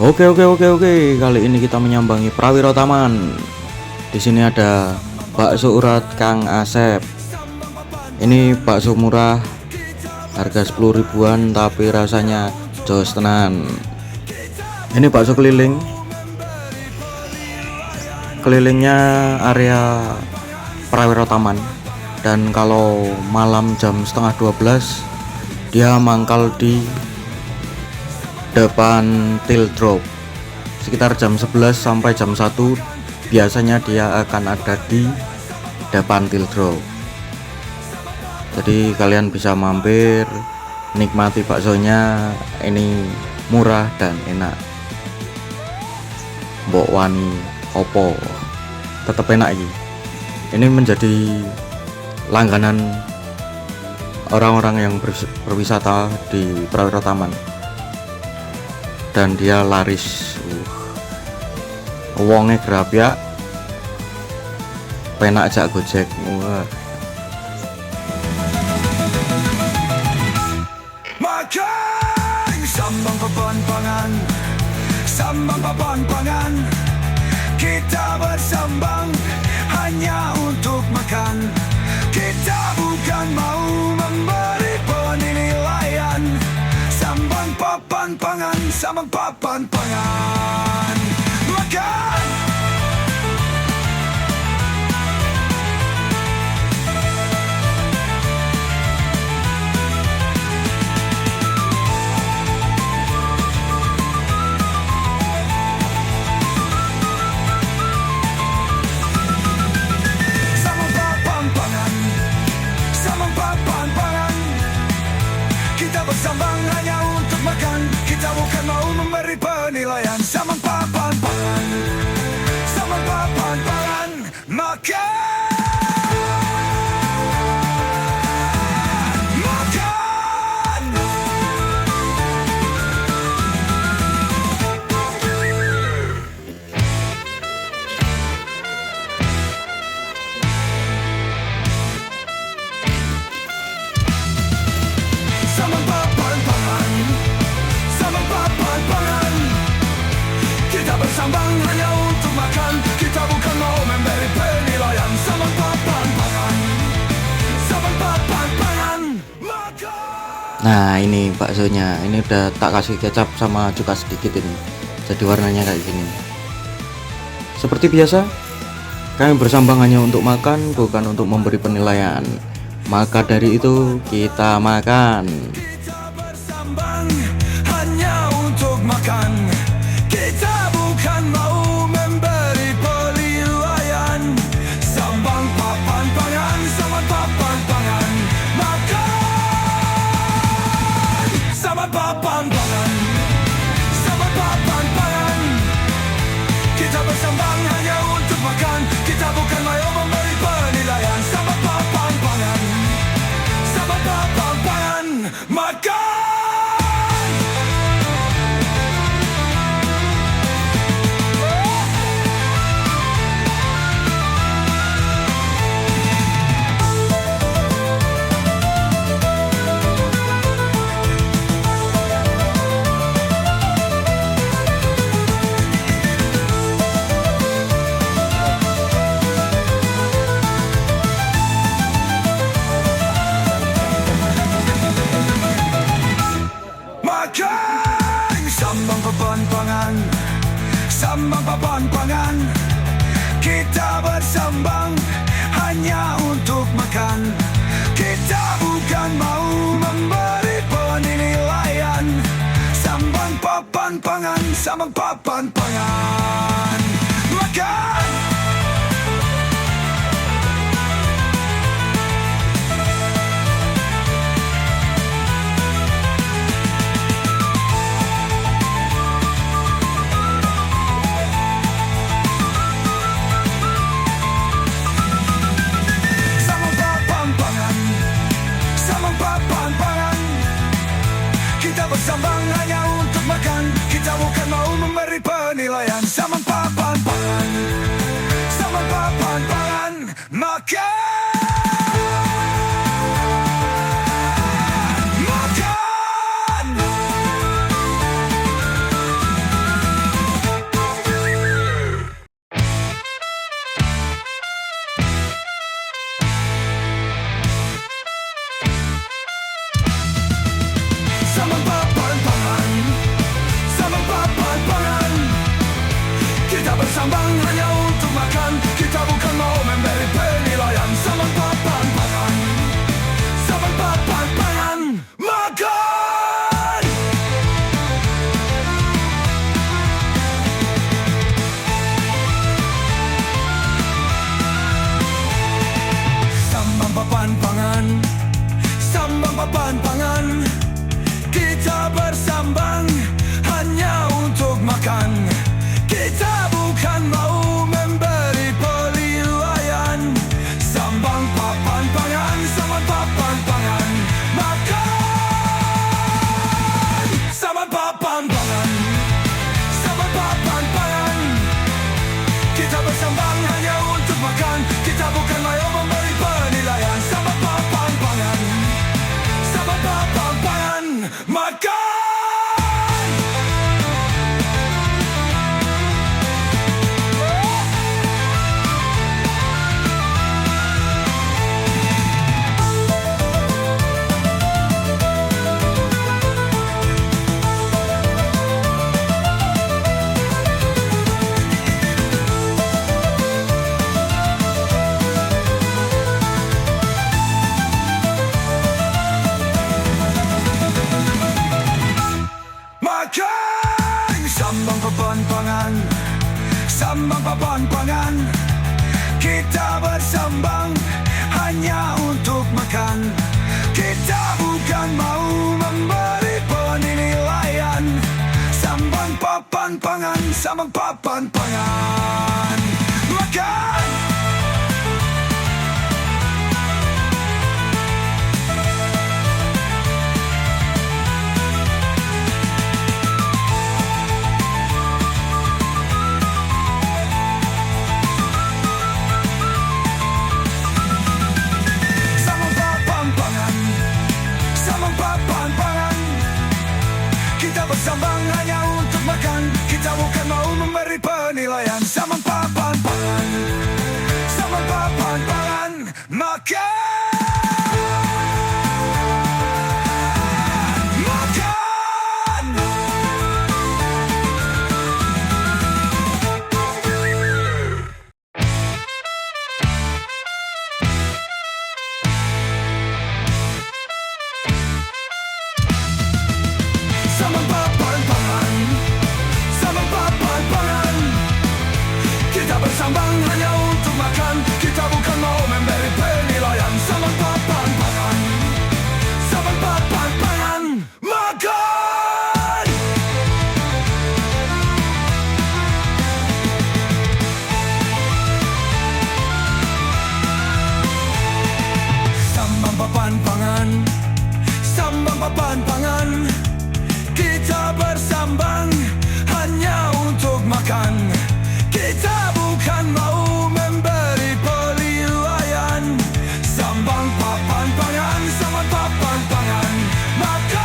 Oke. Kali ini kita menyambangi Prawiro Taman. Di sini ada bakso urat Kang Asep. Ini bakso murah, harga 10 ribuan tapi rasanya jos tenan. Ini bakso keliling. Kelilingnya area Prawiro Taman. Dan kalau malam jam setengah 12 dia mangkal di depan Till Drop. Sekitar jam 11 sampai jam 1 biasanya dia akan ada di depan Till Drop. Jadi kalian bisa mampir nikmati baksonya, ini murah dan enak. Mbok wani opo tetep enak iki. Ini menjadi langganan orang-orang yang berwisata di Prawiro Taman. Dan dia laris. Wonge gerap ya. Penak jak Gojek. Wah. Makan sambang papan pangan, kita bersambang hanya untuk makan. Kita bukan mau memberi penilaian. Sambang papan pangan makan. Bersambang hanya untuk makan. Kita bukan mau memberi penilaian. Sambang papan pangan makan. Bersambang hanya untuk makan. Kita bukan mau memberi penilaian. Sambang papan pangan makan. Nah, ini baksonya. Ini udah tak kasih kecap sama cuka sedikit ini. Jadi warnanya kayak gini. Seperti biasa, kami bersambang hanya untuk makan, bukan untuk memberi penilaian. Maka dari itu kita makan. Kita bersambang hanya untuk makan. Kita bukan mau memberi penilaian. Sambang papan pangan makan. Sambang papan pangan. Kita bersambang hanya untuk makan. Kita bukan mau memberi penilaian. Sambang papan pangan makan. Sambang papan pangan, kita bersambang hanya untuk makan. Kita bukan mau memberi penilaian. Sambang papan pangan makan. Bersambang hanya untuk makan. Kita bukan mau memberi penilaian. Sambang papan pangan makan. papan pangan, sambang papan pangan. Kita bersambang hanya untuk makan. Kita bukan mau memberi penilaian. Sambang papan pangan, sambang papan pangan. Makan. Sambang papan pangan, sambang papan pangan. Kita bersambang hanya untuk makan. Kita bukan mau memberi penilaian. Sambang papan pangan, sambang papan pangan. Makan. Makan. Sambang papan pangan, sambang papan pangan. Kita bersambang hanya untuk makan. Kita bukan mau memberi penilaian. Sambang papan pangan, sambang papan pangan. Makan. Sambang papan pangan, sambang papan pangan. Kita bersambang hanya untuk makan. Kita bukan mau memberi penilaian. Sambang papan pangan, sambang papan pangan. Makan.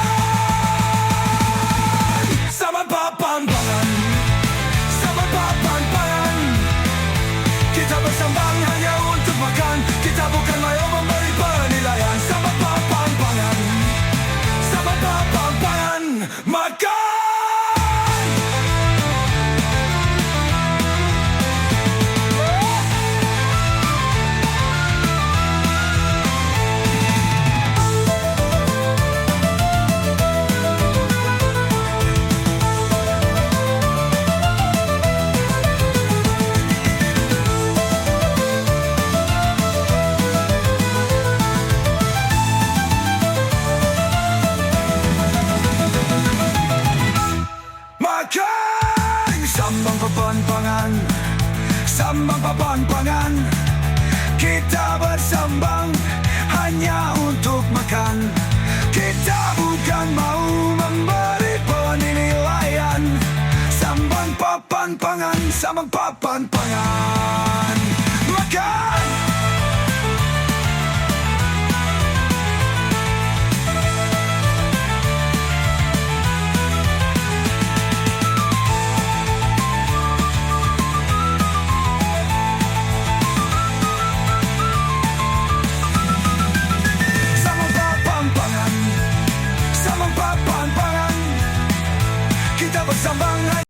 Sambang papan pangan, sambang papan pangan. Kita bersambang hanya untuk makan. Kita bukan mau memberi penilaian. Sambang papan pangan, sambang papan pangan. Makan. Makan. Sambang papan pangan, sambang papan pangan. Kita bersambang hanya untuk makan. Kita bukan mau memberi penilaian. Sambang papan pangan, sambang papan pangan. Makan.